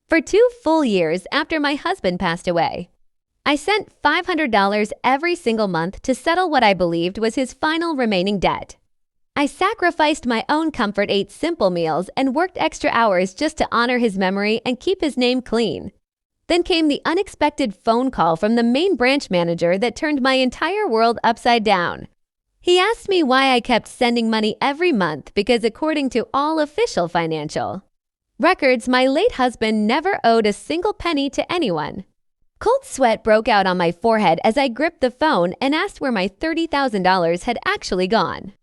For 2 full years after my husband passed away, I sent $500 every single month to settle what I believed was his final remaining debt. I sacrificed my own comfort, ate simple meals, and worked extra hours just to honor his memory and keep his name clean. Then came the unexpected phone call from the main branch manager that turned my entire world upside down. He asked me why I kept sending money every month because according to all official financial records, my late husband never owed a single penny to anyone. Cold sweat broke out on my forehead as I gripped the phone and asked where my $30,000 had actually gone.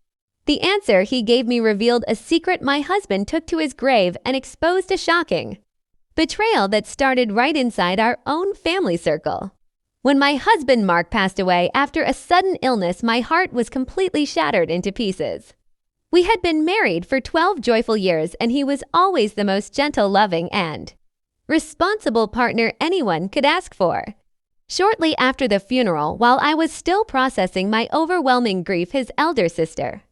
The answer he gave me revealed a secret my husband took to his grave and exposed a shocking betrayal that started right inside our own family circle. When my husband Mark passed away after a sudden illness, my heart was completely shattered into pieces. We had been married for 12 joyful years, and he was always the most gentle, loving, and responsible partner anyone could ask for. Shortly after the funeral, while I was still processing my overwhelming grief, his elder sister,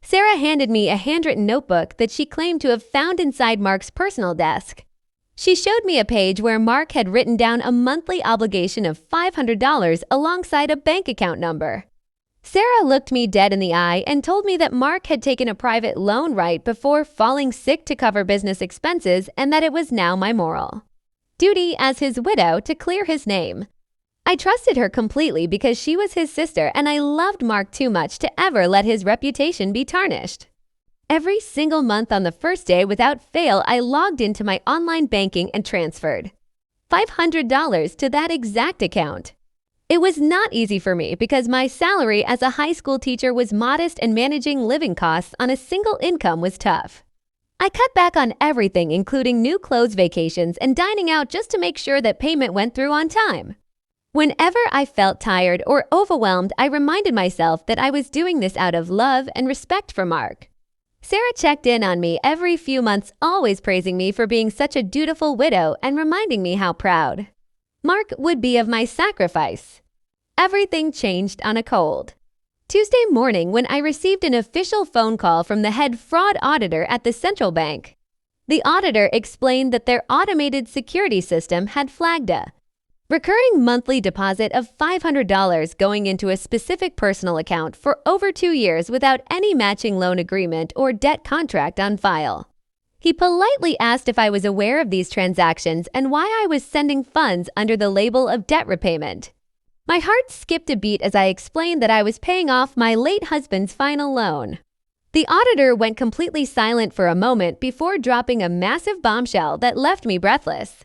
Sarah, handed me a handwritten notebook that she claimed to have found inside Mark's personal desk. She showed me a page where Mark had written down a monthly obligation of $500 alongside a bank account number. Sarah looked me dead in the eye and told me that Mark had taken a private loan right before falling sick to cover business expenses, and that it was now my moral duty as his widow to clear his name. I trusted her completely because she was his sister, and I loved Mark too much to ever let his reputation be tarnished. Every single month on the first day, without fail, I logged into my online banking and transferred $500 to that exact account. It was not easy for me because my salary as a high school teacher was modest and managing living costs on a single income was tough. I cut back on everything, including new clothes, vacations, and dining out just to make sure that payment went through on time. Whenever I felt tired or overwhelmed, I reminded myself that I was doing this out of love and respect for Mark. Sarah checked in on me every few months, always praising me for being such a dutiful widow and reminding me how proud Mark would be of my sacrifice. Everything changed on a cold Tuesday morning when I received an official phone call from the head fraud auditor at the central bank. The auditor explained that their automated security system had flagged a recurring monthly deposit of $500 going into a specific personal account for over 2 years without any matching loan agreement or debt contract on file. He politely asked if I was aware of these transactions and why I was sending funds under the label of debt repayment. My heart skipped a beat as I explained that I was paying off my late husband's final loan. The auditor went completely silent for a moment before dropping a massive bombshell that left me breathless.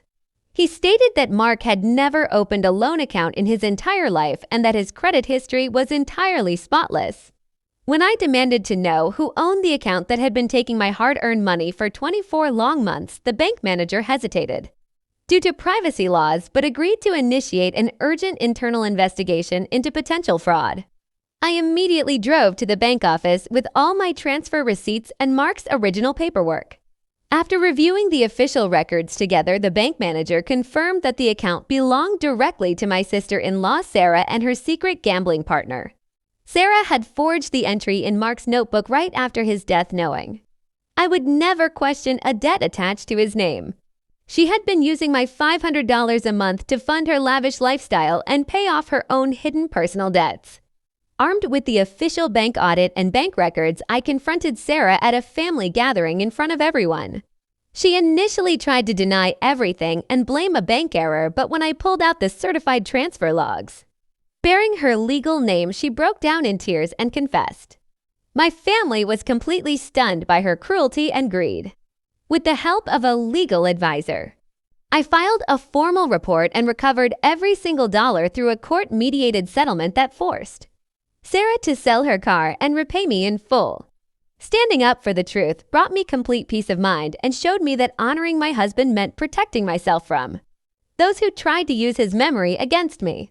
He stated that Mark had never opened a loan account in his entire life and that his credit history was entirely spotless. When I demanded to know who owned the account that had been taking my hard-earned money for 24 long months, the bank manager hesitated due to privacy laws, but agreed to initiate an urgent internal investigation into potential fraud. I immediately drove to the bank office with all my transfer receipts and Mark's original paperwork. After reviewing the official records together, the bank manager confirmed that the account belonged directly to my sister-in-law Sarah and her secret gambling partner. Sarah had forged the entry in Mark's notebook right after his death, knowing I would never question a debt attached to his name. She had been using my $500 a month to fund her lavish lifestyle and pay off her own hidden personal debts. Armed with the official bank audit and bank records, I confronted Sarah at a family gathering in front of everyone. She initially tried to deny everything and blame a bank error, but when I pulled out the certified transfer logs bearing her legal name, she broke down in tears and confessed. My family was completely stunned by her cruelty and greed. With the help of a legal advisor, I filed a formal report and recovered every single dollar through a court-mediated settlement that forced Sarah to sell her car and repay me in full. Standing up for the truth brought me complete peace of mind and showed me that honoring my husband meant protecting myself from those who tried to use his memory against me.